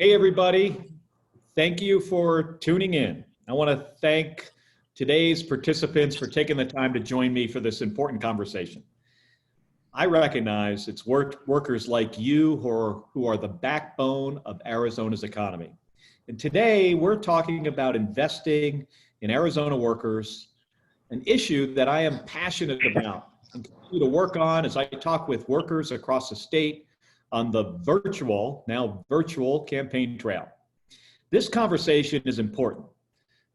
Hey, everybody. Thank you for tuning in. I want to thank today's participants for taking the time to join me for this important conversation. I recognize it's workers like you who are the backbone of Arizona's economy. And today we're talking about investing in Arizona workers, an issue that I am passionate about and continue to work on as I talk with workers across the state on the now virtual campaign trail. This conversation is important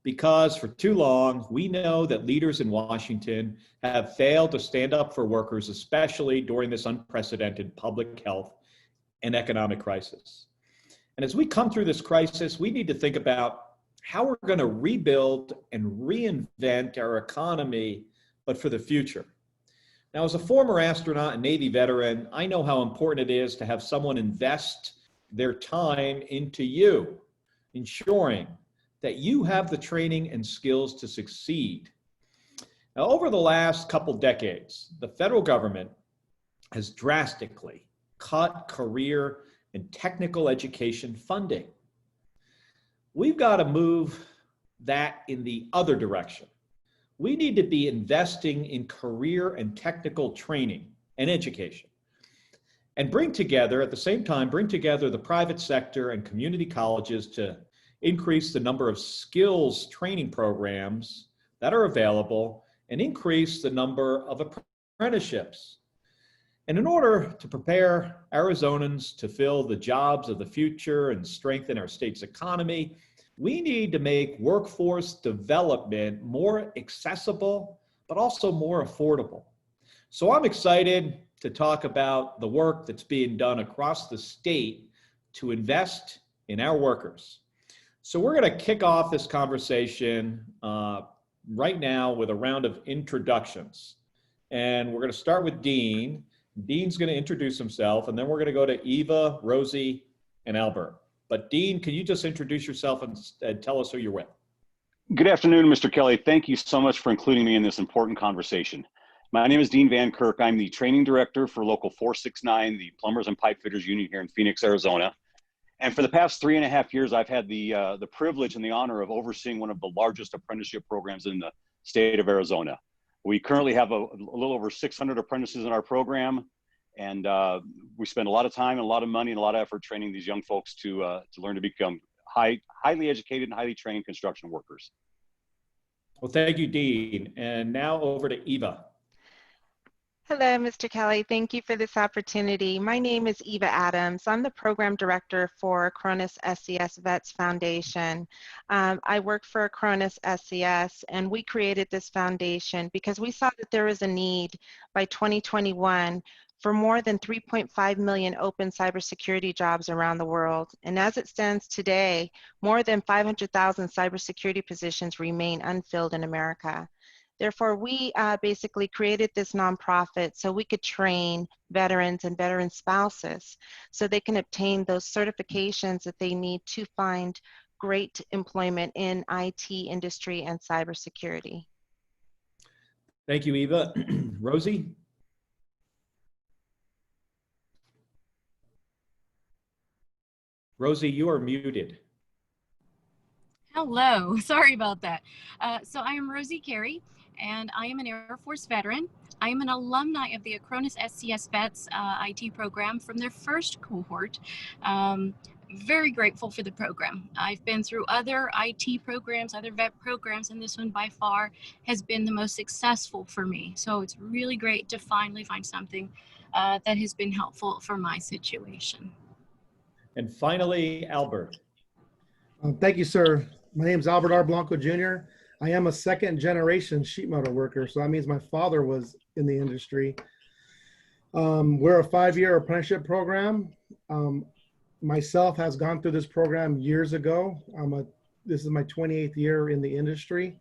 because for too long, we know that leaders in Washington have failed to stand up for workers, especially during this unprecedented public health and economic crisis. And as we come through this crisis, we need to think about how we're going to rebuild and reinvent our economy, but for the future. Now, as a former astronaut and Navy veteran, I know how important it is to have someone invest their time into you, ensuring that you have the training and skills to succeed. Now, over the last couple decades, the federal government has drastically cut career and technical education funding. We've got to move that in the other direction. We need to be investing in career and technical training and education and at the same time, bring together the private sector and community colleges to increase the number of skills training programs that are available and increase the number of apprenticeships. And in order to prepare Arizonans to fill the jobs of the future and strengthen our state's economy, we need to make workforce development more accessible, but also more affordable. So I'm excited to talk about the work that's being done across the state to invest in our workers. So we're going to kick off this conversation right now with a round of introductions. And we're going to start with Dean. Dean's going to introduce himself, and then we're going to go to Eva, Rosie, and Albert. But Dean, can you just introduce yourself and tell us who you're with? Good afternoon, Mr. Kelly. Thank you so much for including me in this important conversation. My name is Dean Van Kirk. I'm the training director for Local 469, the Plumbers and Pipe Fitters Union here in Phoenix, Arizona. And for the past 3.5 years, I've had the privilege and the honor of overseeing one of the largest apprenticeship programs in the state of Arizona. We currently have a little over 600 apprentices in our program. And we spend a lot of time and a lot of money and a lot of effort training these young folks to learn to become highly educated and highly trained construction workers. Well, thank you, Dean. And now over to Eva. Hello, Mr. Kelly. Thank you for this opportunity. My name is Eva Adams. I'm the program director for Acronis SCS Vets Foundation. I work for Acronis SCS, and we created this foundation because we saw that there was a need by 2021 for more than 3.5 million open cybersecurity jobs around the world. And as it stands today, more than 500,000 cybersecurity positions remain unfilled in America. Therefore, we basically created this nonprofit so we could train veterans and veteran spouses so they can obtain those certifications that they need to find great employment in IT industry and cybersecurity. Thank you, Eva. Rosie? Rosie, you are muted. Hello, sorry about that. So I am Rosie Carey, and I am an Air Force veteran. I am an alumni of the Acronis SCS Vets IT program from their first cohort. Very grateful for the program. I've been through other IT programs, other vet programs, and this one by far has been the most successful for me. So it's really great to finally find something that has been helpful for my situation. And finally, Albert. Thank you, sir. My name is Albert R. Blanco, Jr. I am a second generation sheet metal worker, so that means my father was in the industry. We're a 5-year apprenticeship program. Myself has gone through this program years ago. This is my 28th year in the industry.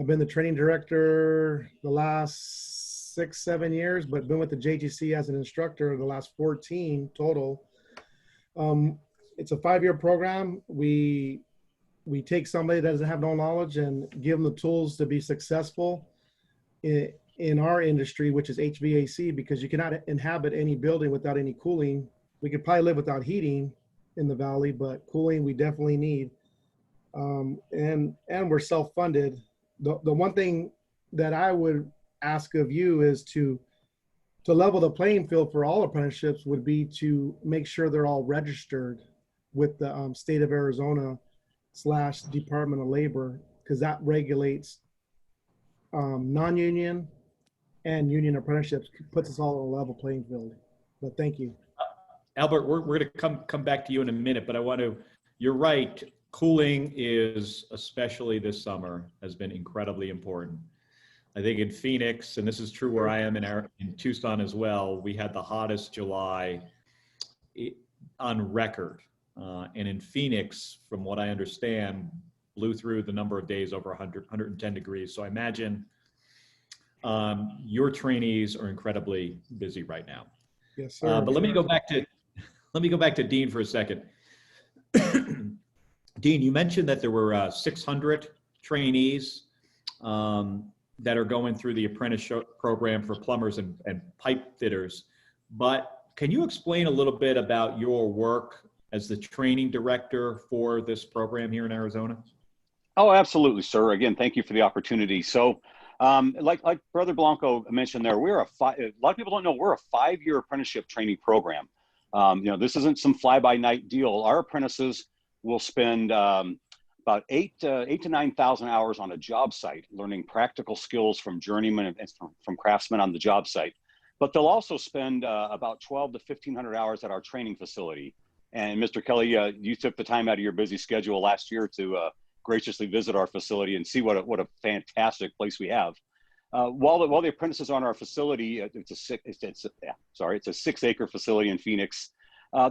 I've been the training director the last 6-7 years, but been with the JGC as an instructor the last 14 total. It's a 5-year program. We take somebody that doesn't have no knowledge and give them the tools to be successful in our industry, which is HVAC, because you cannot inhabit any building without any cooling. We could probably live without heating, in the valley, but cooling we definitely need. And we're self-funded. The one thing that I would ask of you is to level the playing field for all apprenticeships would be to make sure they're all registered with the state of Arizona / Department of Labor, because that regulates non-union and union apprenticeships, puts us all on a level playing field. But thank you. Albert, we're going to come back to you in a minute, but you're right. Cooling is, especially this summer, has been incredibly important. I think in Phoenix, and this is true where I am in Tucson as well, we had the hottest July on record. And in Phoenix, from what I understand, blew through the number of days over 100, 110 degrees. So I imagine your trainees are incredibly busy right now. Yes, sir. But let me go back to Dean for a second. Dean, you mentioned that there were 600 trainees that are going through the apprenticeship program for plumbers and pipe fitters. But can you explain a little bit about your work as the training director for this program here in Arizona? Oh, absolutely, sir. Again, thank you for the opportunity. So, like Brother Blanco mentioned there, a lot of people don't know we're a 5-year apprenticeship training program. This isn't some fly-by-night deal. Our apprentices will spend about 8,000 to 9,000 hours on a job site, learning practical skills from journeymen and from craftsmen on the job site. But they'll also spend about 1,200 to 1,500 hours at our training facility. And Mr. Kelly, you took the time out of your busy schedule last year to graciously visit our facility and see what a fantastic place we have. While the apprentices are on our facility, it's a 6-acre facility in Phoenix.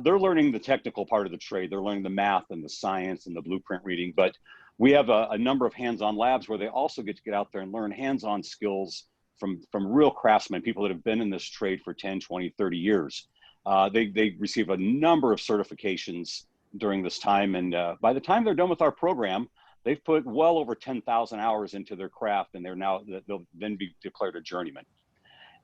They're learning the technical part of the trade. They're learning the math and the science and the blueprint reading. But we have a number of hands-on labs where they also get to get out there and learn hands-on skills from real craftsmen, people that have been in this trade for 10, 20, 30 years. They receive a number of certifications during this time. And by the time they're done with our program, they've put well over 10,000 hours into their craft, and they'll then be declared a journeyman.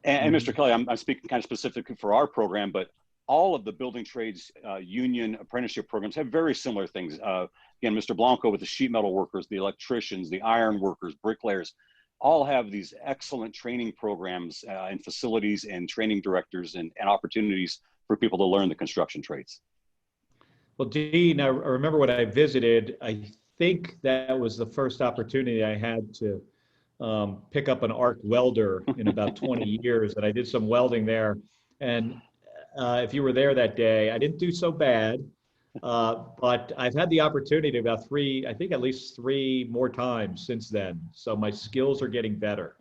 And Mr. Kelly, I'm speaking kind of specifically for our program, but all of the building trades union apprenticeship programs have very similar things. Again, Mr. Blanco with the sheet metal workers, the electricians, the iron workers, bricklayers, all have these excellent training programs and facilities and training directors and opportunities for people to learn the construction trades. Well, Dean, I remember when I visited, I think that was the first opportunity I had to pick up an arc welder in about 20 years, and I did some welding there. And if you were there that day, I didn't do so bad, but I've had the opportunity about at least three more times since then. So my skills are getting better.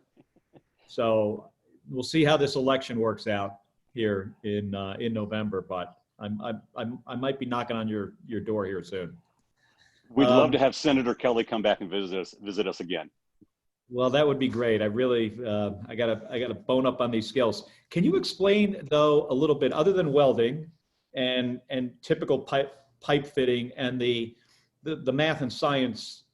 So we'll see how this election works out here in November, but I might be knocking on your door here soon. We'd love to have Senator Kelly come back and visit us again. Well, that would be great. I really, I gotta bone up on these skills. Can you explain though a little bit, other than welding and typical pipe fitting and the math and science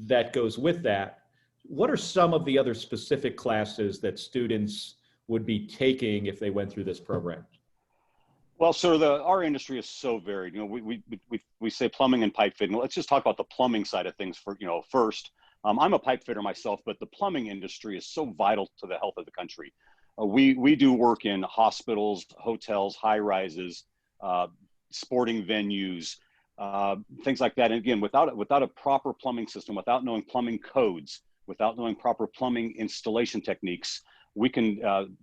that goes with that, what are some of the other specific classes that students would be taking if they went through this program? Well, sir, our industry is so varied. We say plumbing and pipe fitting. Let's just talk about the plumbing side of things first. I'm a pipe fitter myself, but the plumbing industry is so vital to the health of the country. We do work in hospitals, hotels, high rises, sporting venues, things like that. And again, without a proper plumbing system, without knowing plumbing codes, without knowing proper plumbing installation techniques,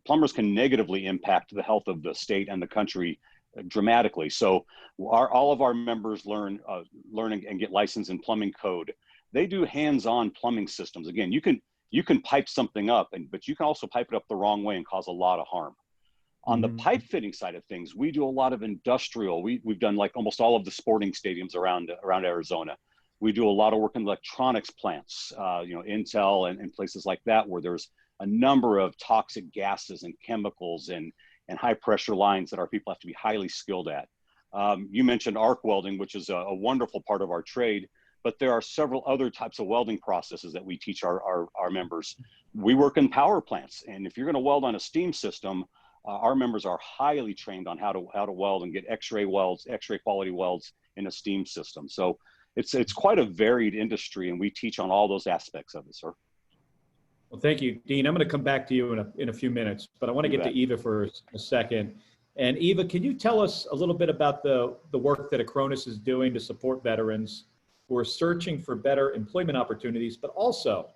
plumbers can negatively impact the health of the state and the country dramatically. So all of our members learn and get licensed in plumbing code. They do hands-on plumbing systems. Again, you can pipe something up, but you can also pipe it up the wrong way and cause a lot of harm. On the pipe fitting side of things, we do a lot of industrial. We've done like almost all of the sporting stadiums around Arizona. We do a lot of work in electronics plants, Intel and places like that, where there's a number of toxic gases and chemicals and high pressure lines that our people have to be highly skilled at. You mentioned arc welding, which is a wonderful part of our trade, but there are several other types of welding processes that we teach our members. We work in power plants, and if you're going to weld on a steam system, our members are highly trained on how to weld and get X-ray welds, X-ray quality welds in a steam system. So it's quite a varied industry, and we teach on all those aspects of it, sir. Well, thank you, Dean. I'm going to come back to you in a few minutes, but I want to You get bet. to Eva for a second. And Eva, can you tell us a little bit about the work that Acronis is doing to support veterans who are searching for better employment opportunities, but also,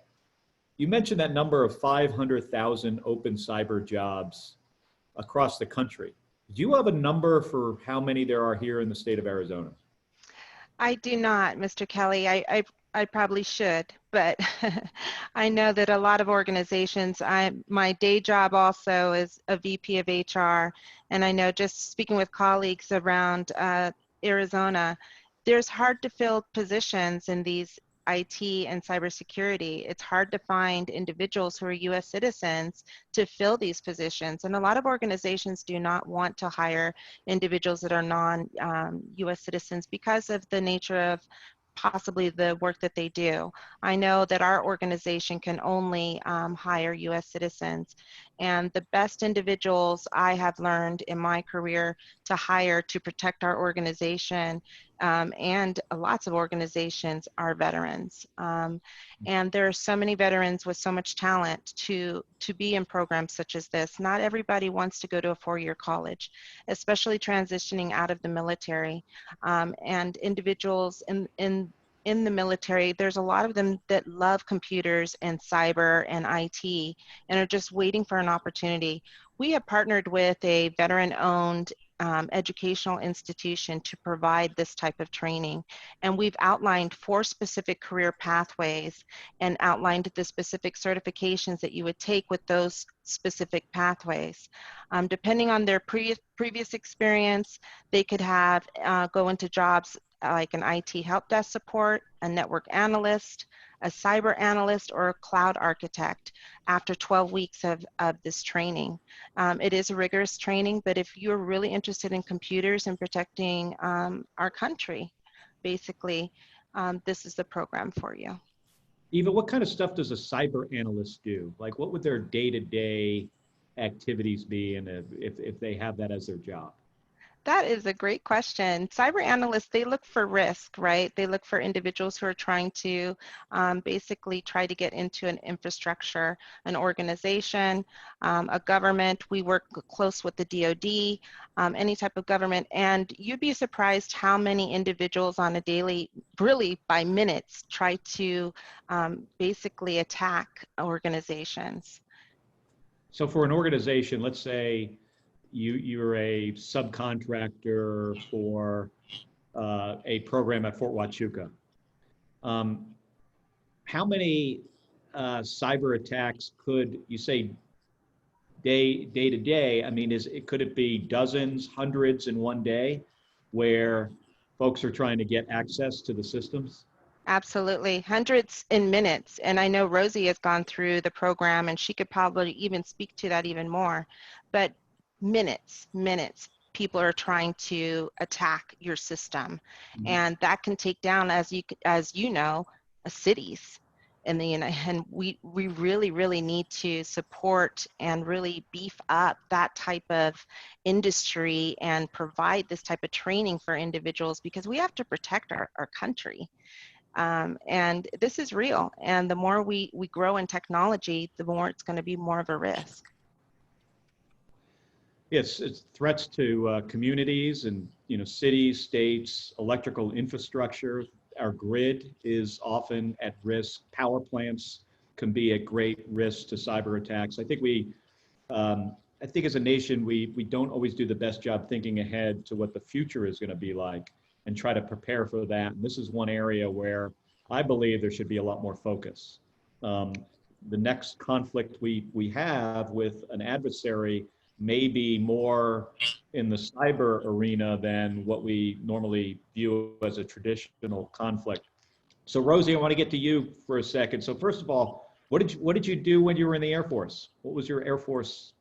you mentioned that number of 500,000 open cyber jobs across the country. Do you have a number for how many there are here in the state of Arizona? I do not, Mr. Kelly. I probably should, but I know that a lot of organizations, my day job also is a VP of HR, and I know just speaking with colleagues around Arizona, there's hard to fill positions in these IT and cybersecurity. It's hard to find individuals who are US citizens to fill these positions. And a lot of organizations do not want to hire individuals that are non-US citizens because of the nature of possibly the work that they do. I know that our organization can only hire US citizens, and the best individuals I have learned in my career to hire to protect our organization and lots of organizations are veterans. And there are so many veterans with so much talent to be in programs such as this. Not everybody wants to go to a four-year college, especially transitioning out of the military. And individuals in the military, there's a lot of them that love computers and cyber and IT and are just waiting for an opportunity. We have partnered with a veteran-owned educational institution to provide this type of training. And we've outlined 4 specific career pathways and outlined the specific certifications that you would take with those specific pathways. Depending on their previous experience, they could have go into jobs like an IT help desk support, a network analyst, a cyber analyst, or a cloud architect after 12 weeks of this training. It is a rigorous training, but if you're really interested in computers and protecting our country, basically, this is the program for you. Eva, what kind of stuff does a cyber analyst do? Like, what would their day-to-day activities be, and if they have that as their job? That is a great question. Cyber analysts, they look for risk, right? They look for individuals who are trying to basically try to get into an infrastructure, an organization, a government. We work close with the DoD, any type of government, and you'd be surprised how many individuals on a daily, really by minutes, try to basically attack organizations. So for an organization, let's say you're a subcontractor for a program at Fort Huachuca. How many cyber attacks could you say day to day? I mean, could it be dozens, hundreds in one day where folks are trying to get access to the systems? Absolutely, hundreds in minutes. And I know Rosie has gone through the program and she could probably even speak to that even more. But minutes, people are trying to attack your system. Mm-hmm. And that can take down, as you know, cities in the United, and we really need to support and really beef up that type of industry and provide this type of training for individuals, because we have to protect our country. And this is real. And the more we grow in technology, the more it's going to be more of a risk. Yes, it's threats to communities and cities, states, electrical infrastructure. Our grid is often at risk. Power plants can be at great risk to cyber attacks. I think as a nation, we don't always do the best job thinking ahead to what the future is going to be like and try to prepare for that. And this is one area where I believe there should be a lot more focus. The next conflict we have with an adversary may be more in the cyber arena than what we normally view as a traditional conflict. So Rosie, I want to get to you for a second. So first of all, what did you do when you were in the Air Force? What was your Air Force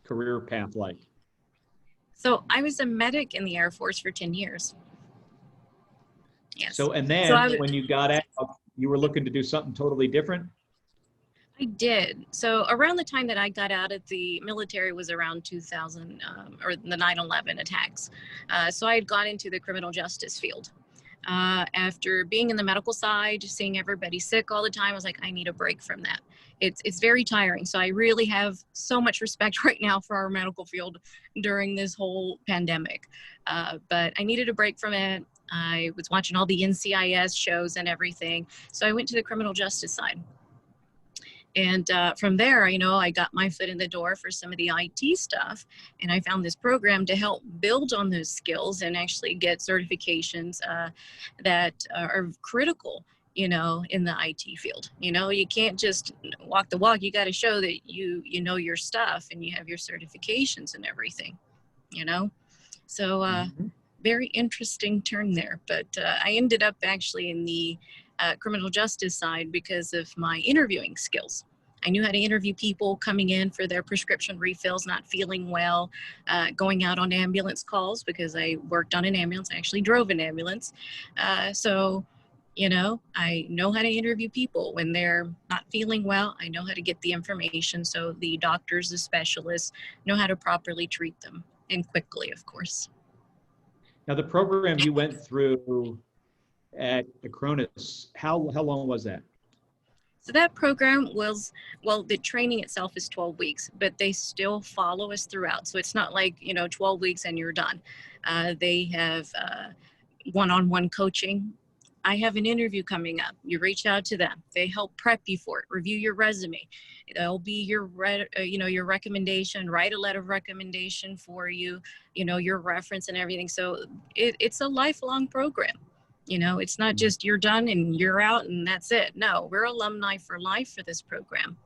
career path like? So I was a medic in the Air Force for 10 years. Yes. So, and then when you got out, you were looking to do something totally different? I did. So around the time that I got out of the military was around 2000, or the 9/11 attacks. So I had gone into the criminal justice field. After being in the medical side, just seeing everybody sick all the time, I was like, I need a break from that. It's very tiring. So I really have so much respect right now for our medical field during this whole pandemic. But I needed a break from it. I was watching all the NCIS shows and everything. So I went to the criminal justice side. And from there, I got my foot in the door for some of the IT stuff. And I found this program to help build on those skills and actually get certifications that are critical, in the IT field. You can't just walk the walk. You got to show that you know your stuff and you have your certifications and everything, So very interesting turn there. But I ended up actually in the criminal justice side because of my interviewing skills. I knew how to interview people coming in for their prescription refills, not feeling well, going out on ambulance calls because I worked on an ambulance. I actually drove an ambulance. So, I know how to interview people when they're not feeling well. I know how to get the information. So the doctors, the specialists know how to properly treat them, and quickly, of course. Now, the program you went through at Acronis, how long was that? So that program was, the training itself is 12 weeks, but they still follow us throughout. So it's not like, 12 weeks and you're done. They have one-on-one coaching. I have an interview coming up. You reach out to them. They help prep you for it, review your resume. They'll be your recommendation, write a letter of recommendation for you, your reference and everything. So it's a lifelong program. It's not just you're done and you're out and that's it. No, we're alumni for life for this program.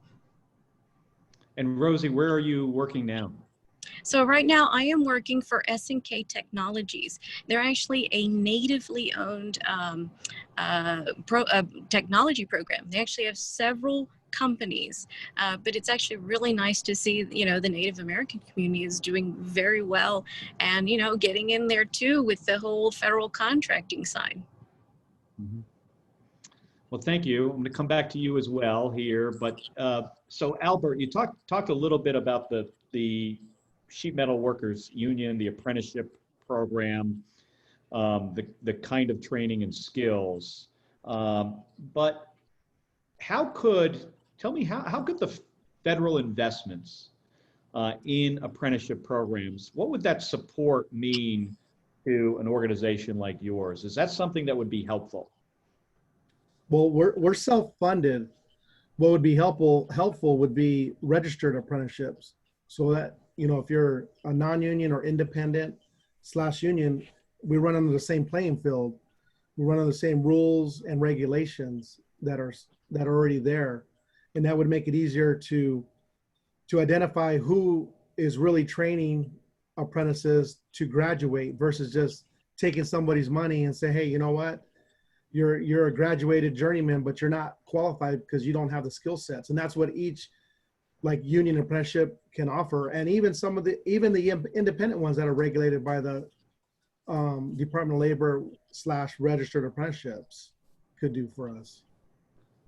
And Rosie, where are you working now? So right now I am working for SNK Technologies. They're actually a natively owned technology program. They actually have several companies, but it's actually really nice to see, the Native American community is doing very well and, getting in there too with the whole federal contracting side. Mm-hmm. Well, thank you. I'm going to come back to you as well here, but so Albert, you talked a little bit about the Sheet Metal Workers Union, the apprenticeship program, the kind of training and skills, but how could the federal investments in apprenticeship programs, what would that support mean to an organization like yours? Is that something that would be helpful? Well, we're self-funded. What would be helpful would be registered apprenticeships, so that if you're a non-union or independent / union, we run under the same playing field. We run under the same rules and regulations that are already there, and that would make it easier to identify who is really training apprentices to graduate versus just taking somebody's money and say, hey, you know what? You're a graduated journeyman, but you're not qualified because you don't have the skill sets. And that's what each union apprenticeship can offer. And even even the independent ones that are regulated by the Department of Labor / registered apprenticeships could do for us.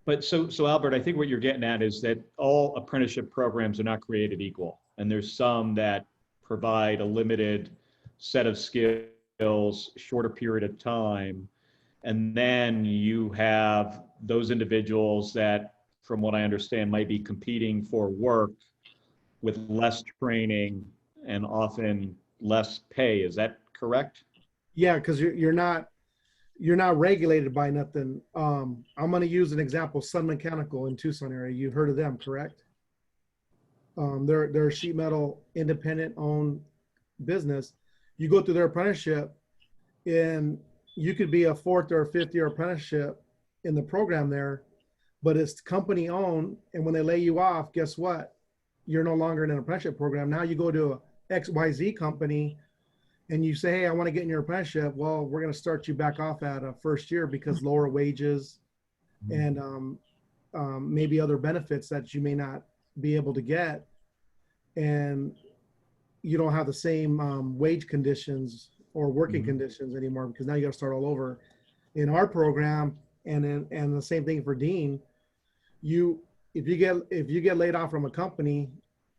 But so Albert, I think what you're getting at is that all apprenticeship programs are not created equal. And there's some that provide a limited set of skills, shorter period of time. And then you have those individuals that, from what I understand, might be competing for work with less training and often less pay. Is that correct? Yeah, because you're not regulated by nothing. I'm going to use an example: Sun Mechanical in Tucson area. You've heard of them, correct? They're a sheet metal independent owned business. You go through their apprenticeship, and you could be a 4th or 5th year apprenticeship in the program there, but it's company owned. And when they lay you off, guess what? You're no longer in an apprenticeship program. Now you go to a XYZ company and you say, hey, I want to get in your apprenticeship. Well, we're going to start you back off at a 1st year because lower wages and maybe other benefits that you may not be able to get. And you don't have the same wage conditions or working conditions anymore, because now you got to start all over. In our program, and the same thing for Dean, you if you get laid off from a company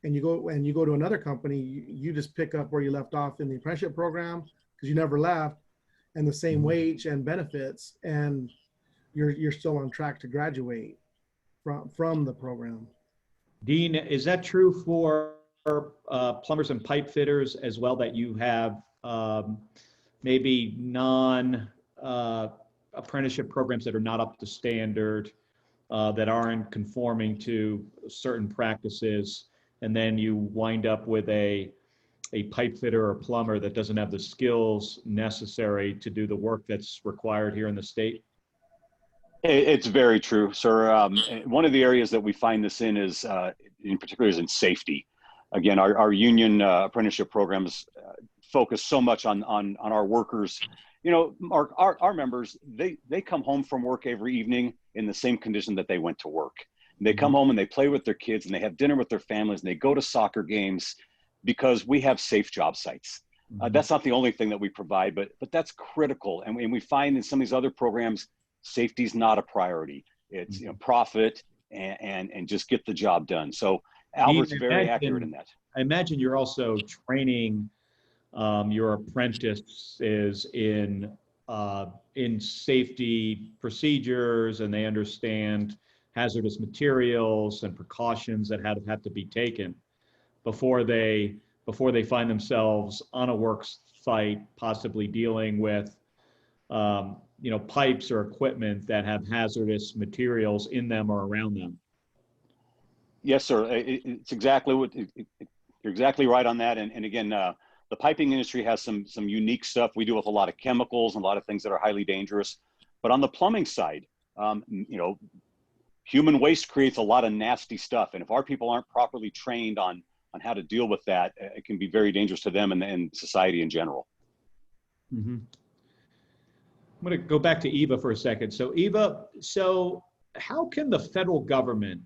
and you go to another company, you just pick up where you left off in the apprenticeship program because you never left, and the same wage and benefits, and you're still on track to graduate from the program. Dean, is that true for plumbers and pipe fitters as well, that you have maybe apprenticeship programs that are not up to standard, that aren't conforming to certain practices, and then you wind up with a pipe fitter or plumber that doesn't have the skills necessary to do the work that's required here in the state? It's very true, sir. One of the areas that we find this in is, in particular, is in safety. Again, our union apprenticeship programs focus so much on our workers. You know, our members, they come home from work every evening in the same condition that they went to work. They come home and they play with their kids and they have dinner with their families and they go to soccer games because we have safe job sites. That's not the only thing that we provide, but that's critical. And we find in some of these other programs, safety's not a priority. It's profit and just get the job done. So Albert's very accurate in that. I imagine you're also training your apprentices in safety procedures, and they understand hazardous materials and precautions that have to be taken before they find themselves on a work site, possibly dealing with pipes or equipment that have hazardous materials in them or around them. Yes, sir. It's exactly you're exactly right on that. And again, the piping industry has some unique stuff. We deal with a lot of chemicals and a lot of things that are highly dangerous. But on the plumbing side, human waste creates a lot of nasty stuff. And if our people aren't properly trained on how to deal with that, it can be very dangerous to them and society in general. Mm-hmm. I'm going to go back to Eva for a second. So Eva, how can the federal government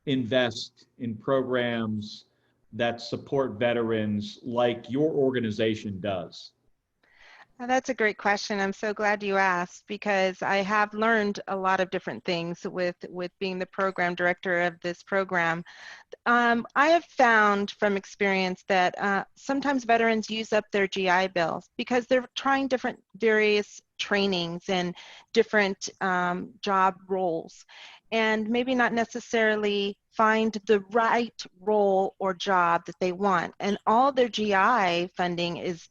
invest in programs that support veterans like your organization does? That's a great question. I'm so glad you asked, because I have learned a lot of different things with being the program director of this program. I have found from experience that sometimes veterans use up their GI Bills because they're trying various trainings and different job roles, and maybe not necessarily find the right role or job that they want. And all their GI funding is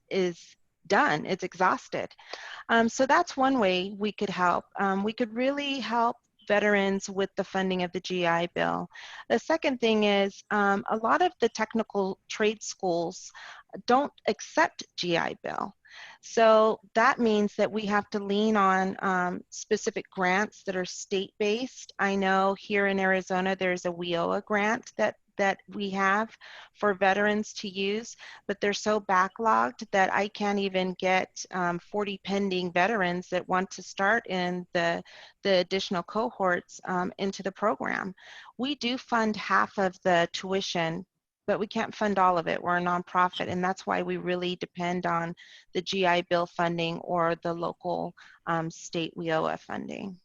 done, it's exhausted. So that's one way we could help. We could really help veterans with the funding of the GI Bill. The second thing is a lot of the technical trade schools don't accept GI Bill. So that means that we have to lean on specific grants that are state-based. I know here in Arizona, there's a WIOA grant that we have for veterans to use, but they're so backlogged that I can't even get 40 pending veterans that want to start in the additional cohorts into the program. We do fund half of the tuition, but we can't fund all of it. We're a nonprofit, and that's why we really depend on the GI Bill funding or the local state WIOA funding.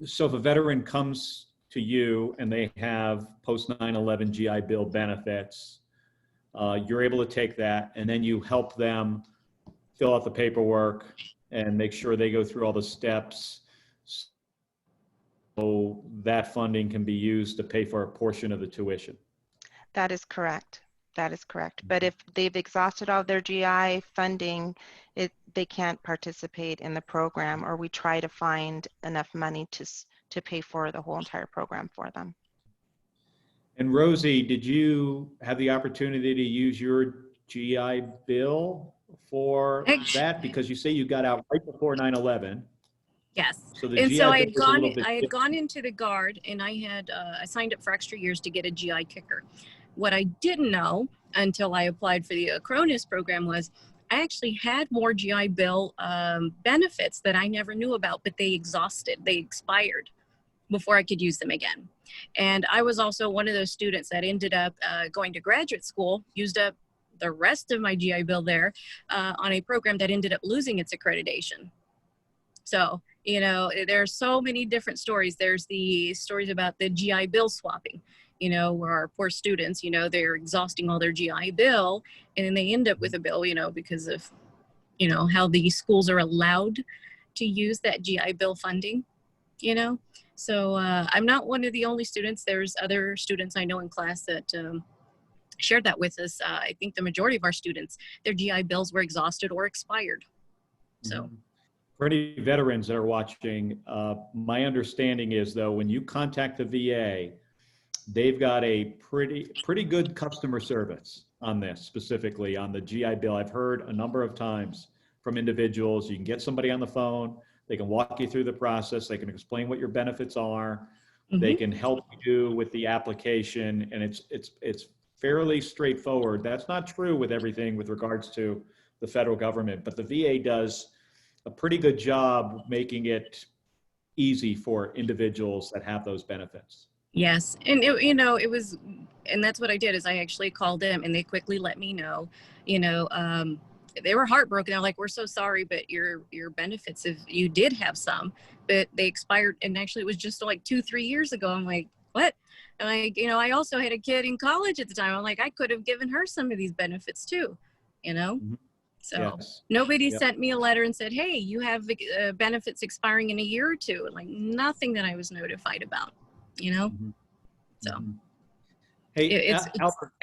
So if a veteran comes to you and they have post 9/11 GI Bill benefits, you're able to take that and then you help them fill out the paperwork and make sure they go through all the steps so that funding can be used to pay for a portion of the tuition. That is correct. That is correct. But if they've exhausted all their GI funding, they can't participate in the program, or we try to find enough money to pay for the whole entire program for them. And Rosie, did you have the opportunity to use your GI Bill for that? Because you say you got out right before 9/11. Yes. So and so I had gone into the Guard, and I signed up for extra years to get a GI kicker. What I didn't know until I applied for the Acronis program was I actually had more GI Bill benefits that I never knew about, but they expired before I could use them again. And I was also one of those students that ended up going to graduate school, used up the rest of my GI Bill there on a program that ended up losing its accreditation. So You know, there are so many different stories. There's the stories about the GI Bill swapping, you know, where our poor students, you know, they're exhausting all their GI Bill and then they end up with a bill, you know, because of, you know, how the schools are allowed to use that GI Bill funding, you know. So I'm not one of the only students. There's other students I know in class that shared that with us. I think the majority of our students, their GI Bills were exhausted or expired. So. For any veterans that are watching, my understanding is, though, when you contact the VA, they've got a pretty good customer service on this, specifically on the GI Bill. I've heard a number of times from individuals, you can get somebody on the phone, they can walk you through the process, they can explain what your benefits are, they can help you with the application, and it's fairly straightforward. That's not true with everything with regards to the federal government, but the VA does a pretty good job making it easy for individuals that have those benefits. Yes, and it, you know, it was, and that's what I did is I actually called them and they quickly let me know, you know, they were heartbroken. They're like, we're so sorry, but your benefits, if you did have some, but they expired. And actually it was just like 2-3 years ago. I'm like, what? And like, you know, I also had a kid in college at the time. I'm like, I could have given her some of these benefits too, you know? So nobody sent me a letter and said, hey, you have benefits expiring in a year or two. Like nothing that I was notified about, you know? So. Hey, Albert,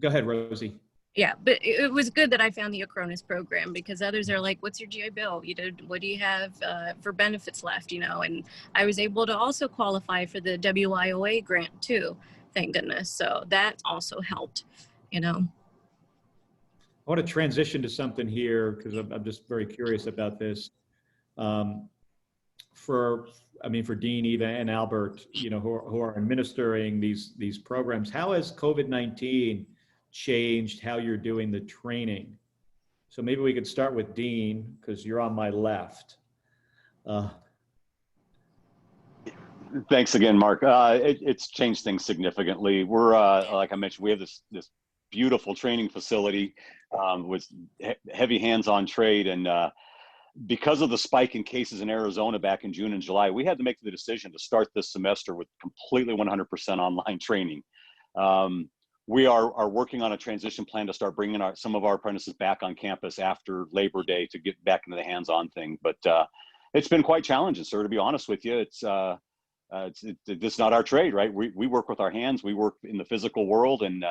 go ahead, Rosie. Yeah, but it was good that I found the Acronis program because others are like, what's your GI Bill? You know, what do you have for benefits left, you know? And I was able to also qualify for the WIOA grant too, thank goodness. So that also helped, you know. I want to transition to something here because I'm just very curious about this. For Dean, Eva, and Albert, you know, who are administering these programs, how has COVID-19 changed how you're doing the training? So maybe we could start with Dean because you're on my left. Thanks again, Mark. It's changed things significantly. We're like I mentioned, we have this beautiful training facility with heavy hands-on trade, and because of the spike in cases in Arizona back in June and July, we had to make the decision to start this semester with completely 100% online training. We are working on a transition plan to start bringing some of our apprentices back on campus after Labor Day to get back into the hands-on thing. But it's been quite challenging, sir, to be honest with you. It's not our trade, right? We work with our hands. We work in the physical world, and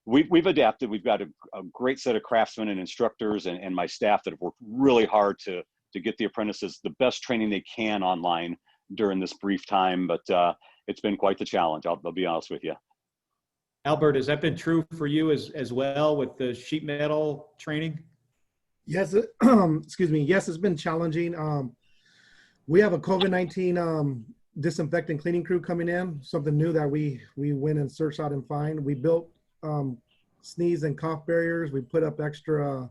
we've adapted. We've got a great set of craftsmen and instructors and my staff that have worked really hard to get the apprentices the best training they can online during this brief time. But it's been quite the challenge. I'll be honest with you. Albert, has that been true for you as well with the sheet metal training? Yes, excuse me. Yes, it's been challenging. We have a COVID-19 disinfectant cleaning crew coming in, something new that we went and searched out and find. We built sneeze and cough barriers. We put up extra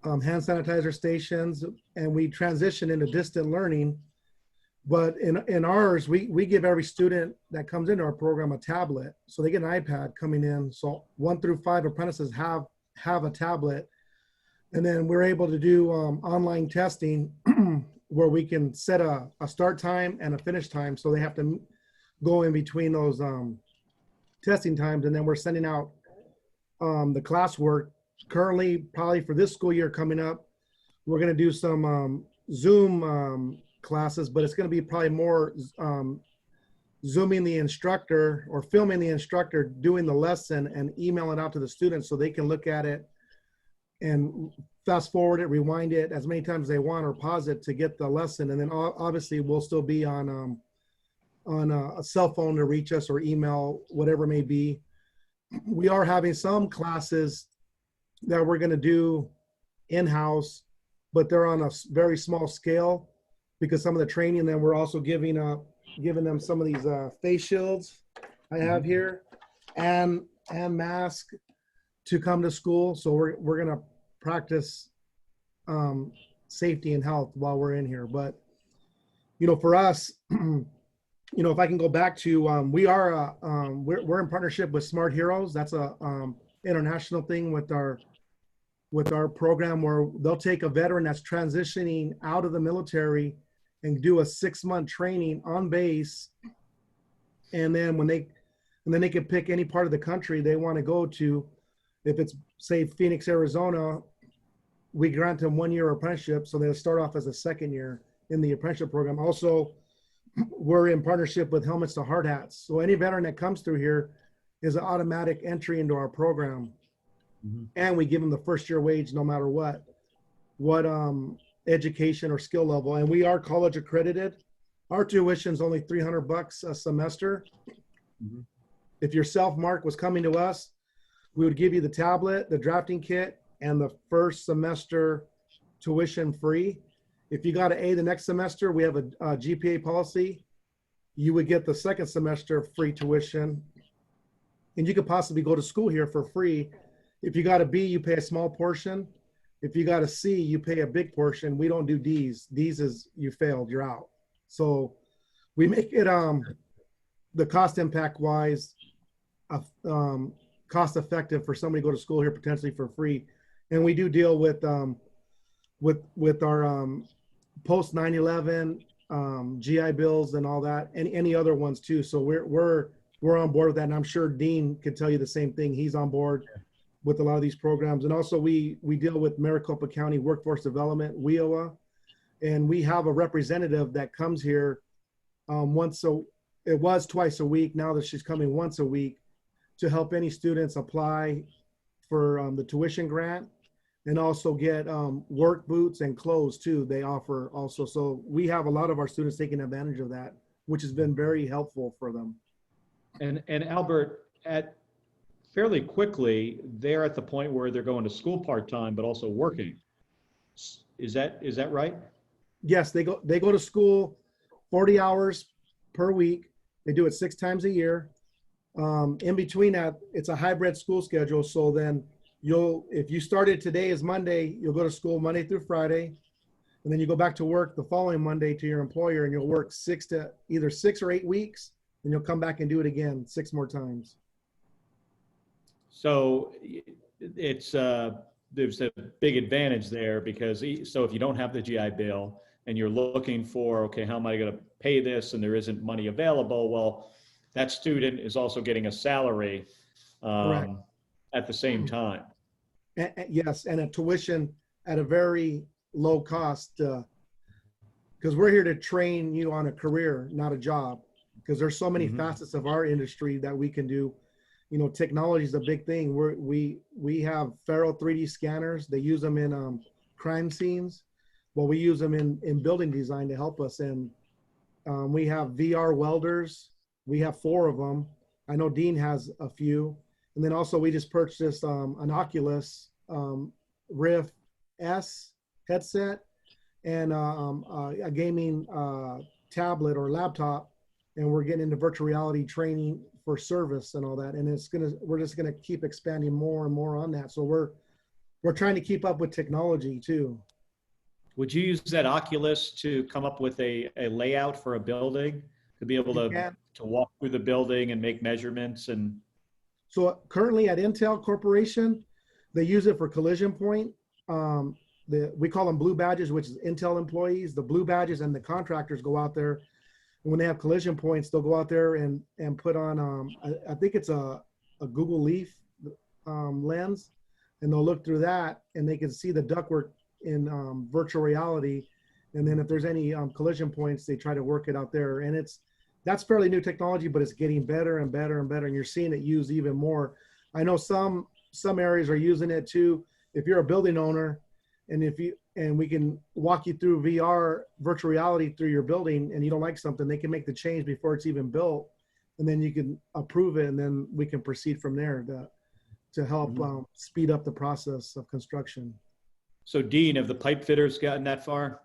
hand sanitizer stations, and we transitioned into distant learning. But in ours, we give every student that comes into our program a tablet. So they get an iPad coming in. So 1 through 5 apprentices have a tablet. And then we're able to do online testing where we can set a start time and a finish time. So they have to go in between those testing times. And then we're sending out the classwork. Currently, probably for this school year coming up, we're going to do some Zoom classes, but it's going to be probably more Zooming the instructor or filming the instructor doing the lesson and email it out to the students so they can look at it and fast forward it, rewind it as many times as they want, or pause it to get the lesson. And then obviously we'll still be on a cell phone to reach us, or email, whatever it may be. We are having some classes that we're going to do in-house, but they're on a very small scale because some of the training. Then we're also giving them some of these face shields I have here and mask to come to school. So we're going to practice safety and health while we're in here. But, you know, for us, you know, if I can go back to, we're in partnership with Smart Heroes. That's a international thing with our with our program where they'll take a veteran that's transitioning out of the military and do a 6-month training on base. And then they can pick any part of the country they want to go to. If it's, say, Phoenix, Arizona, we grant them 1-year apprenticeship. So they'll start off as a 2nd year in the apprenticeship program. Also, we're in partnership with Helmets to Hard Hats. So any veteran that comes through here is an automatic entry into our program. Mm-hmm. And we give them the 1st-year wage no matter what education or skill level. And we are college accredited. Our tuition is only $300 a semester. Mm-hmm. If your self-mark was coming to us, we would give you the tablet, the drafting kit, and the 1st semester tuition free. If you got an A the next semester, we have a GPA policy. You would get the 2nd semester free tuition. And you could possibly go to school here for free. If you got a B, you pay a small portion. If you got a C, you pay a big portion. We don't do Ds. Ds is you failed, you're out. So we make it the cost impact wise cost effective for somebody to go to school here potentially for free. And we do deal with our post 9/11 GI Bills and all that, and any other ones too. So we're on board with that, and I'm sure Dean could tell you the same thing. He's on board with a lot of these programs. And also we deal with Maricopa County Workforce Development, WIOA, and we have a representative that comes here it was twice a week. Now that she's coming once a week to help any students apply for the tuition grant, and also get work boots and clothes too. They offer also. So we have a lot of our students taking advantage of that, which has been very helpful for them. And Albert, at fairly quickly, they're at the point where they're going to school part-time, but also working. Is that right? Yes, they go to school 40 hours per week. They do it 6 times a year. In between that, it's a hybrid school schedule. So then if you started today as Monday, you'll go to school Monday through Friday, and then you go back to work the following Monday to your employer, and you'll work either 6 or 8 weeks, and you'll come back and do it again 6 more times. So it's there's a big advantage there because so if you don't have the GI Bill and you're looking for, okay, how am I going to pay this, and there isn't money available, well, that student is also getting a salary at the same time. Yes, and a tuition at a very low cost, because we're here to train you on a career, not a job, because there's so many facets of our industry that we can do. You know, technology is a big thing. We have Faro 3D scanners. They use them in crime scenes. Well, we use them in building design to help us. And we have VR welders. We have 4 of them. I know Dean has a few. And then also we just purchased an Oculus Rift S headset and a gaming tablet or laptop. And we're getting into virtual reality training for service and all that. And we're just gonna keep expanding more and more on that. So we're trying to keep up with technology too. Would you use that Oculus to come up with a layout for a building, to be able to walk through the building and make measurements? And so currently at Intel Corporation, they use it for collision point. We call them blue badges, which is Intel employees. The blue badges and the contractors go out there, and when they have collision points, they'll go out there and put on, I think it's a Google Leaf lens, and they'll look through that, and they can see the ductwork in virtual reality. And then if there's any collision points, they try to work it out there. And that's fairly new technology, but it's getting better and better and better. And you're seeing it used even more. I know some areas are using it too. If you're a building owner, and we can walk you through VR virtual reality through your building, and you don't like something, they can make the change before it's even built, and then you can approve it, and then we can proceed from there to help speed up the process of construction. So Dean, have the pipe fitters gotten that far?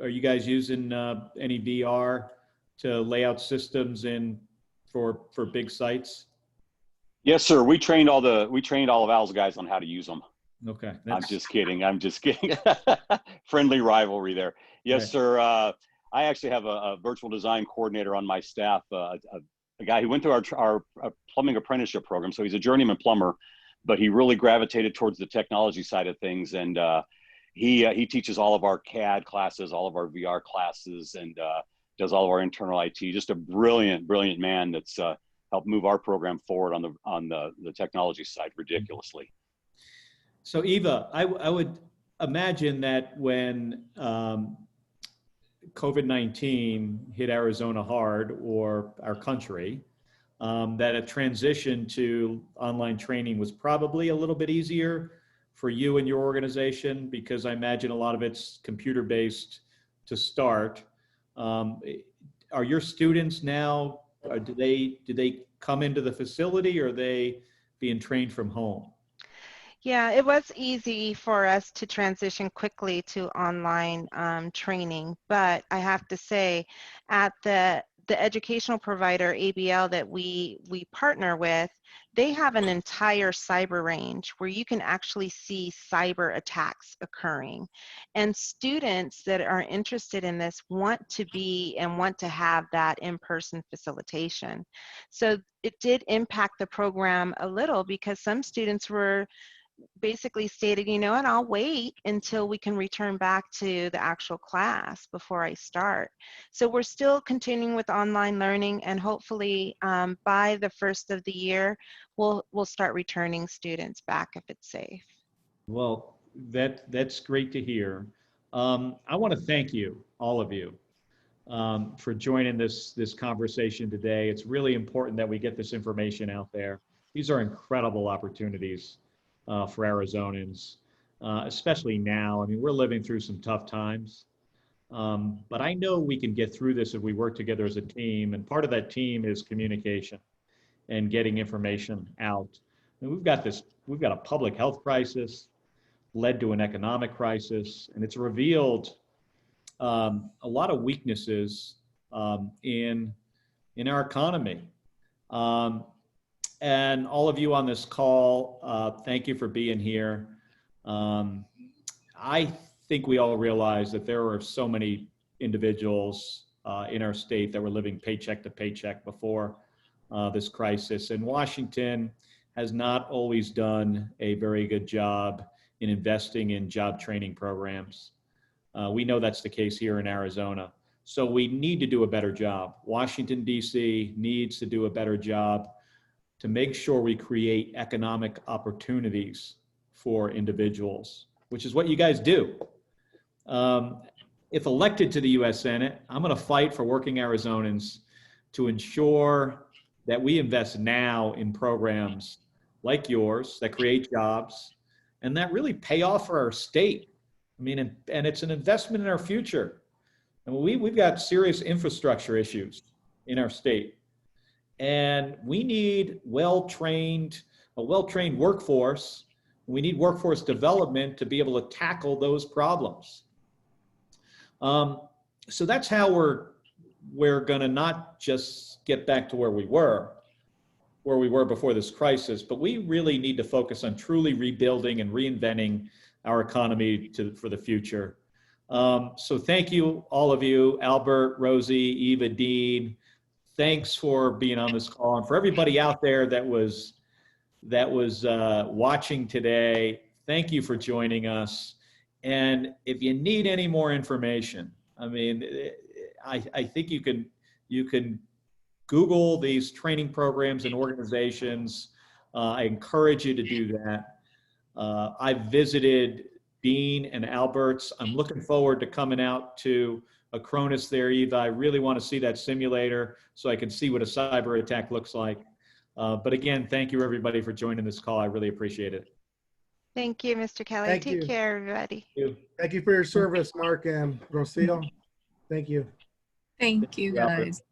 Are you guys using any VR to lay out systems for big sites? Yes, sir. We trained all of Al's guys on how to use them. Okay. I'm just kidding. Friendly rivalry there. Yes, right. Sir. I actually have a virtual design coordinator on my staff, a guy who went through our plumbing apprenticeship program. So he's a journeyman plumber, but he really gravitated towards the technology side of things. And he teaches all of our CAD classes, all of our VR classes, and does all of our internal IT. Just a brilliant, brilliant man that's helped move our program forward on the technology side ridiculously. So Eva, I would imagine that when COVID-19 hit Arizona hard, or our country, that a transition to online training was probably a little bit easier for you and your organization, because I imagine a lot of it's computer-based to start. Are your students now, do they come into the facility, or are they being trained from home? Yeah, it was easy for us to transition quickly to online training, but I have to say, at the educational provider ABL that we partner with, they have an entire cyber range where you can actually see cyber attacks occurring, and students that are interested in this want to be and want to have that in-person facilitation. So it did impact the program a little, because some students were basically stated, you know what, I'll wait until we can return back to the actual class before I start. So we're still continuing with online learning, and hopefully by the first of the year, we'll start returning students back if it's safe. Well, that's great to hear. I want to thank you, all of you, for joining this conversation today. It's really important that we get this information out there. These are incredible opportunities for Arizonans, especially now. I mean, we're living through some tough times, but I know we can get through this if we work together as a team. And part of that team is communication and getting information out. And we've got a public health crisis led to an economic crisis, and it's revealed a lot of weaknesses in our economy. And all of you on this call, thank you for being here. I think we all realize that there are so many individuals in our state that were living paycheck to paycheck before this crisis. And Washington has not always done a very good job in investing in job training programs. We know that's the case here in Arizona. So we need to do a better job. Washington, D.C. needs to do a better job to make sure we create economic opportunities for individuals, which is what you guys do. If elected to the U.S. Senate, I'm going to fight for working Arizonans to ensure that we invest now in programs like yours that create jobs and that really pay off for our state. I mean, and it's an investment in our future. And we've got serious infrastructure issues in our state. And we need a well-trained workforce. We need workforce development to be able to tackle those problems. So that's how we're going to not just get back to where we were before this crisis, but we really need to focus on truly rebuilding and reinventing our economy for the future. So thank you, all of you, Albert, Rosie, Eva, Dean. Thanks for being on this call, and for everybody out there that was watching today. Thank you for joining us. And if you need any more information, I mean, I think you can Google these training programs and organizations. I encourage you to do that. I visited Dean and Albert's. I'm looking forward to coming out to Acronis there, Eva. I really want to see that simulator so I can see what a cyber attack looks like. But again, thank you everybody for joining this call. I really appreciate it. Thank you, Mr. Kelly. Take care, everybody. Thank you for your service, Mark and Rocio. Thank you. Thank you, guys.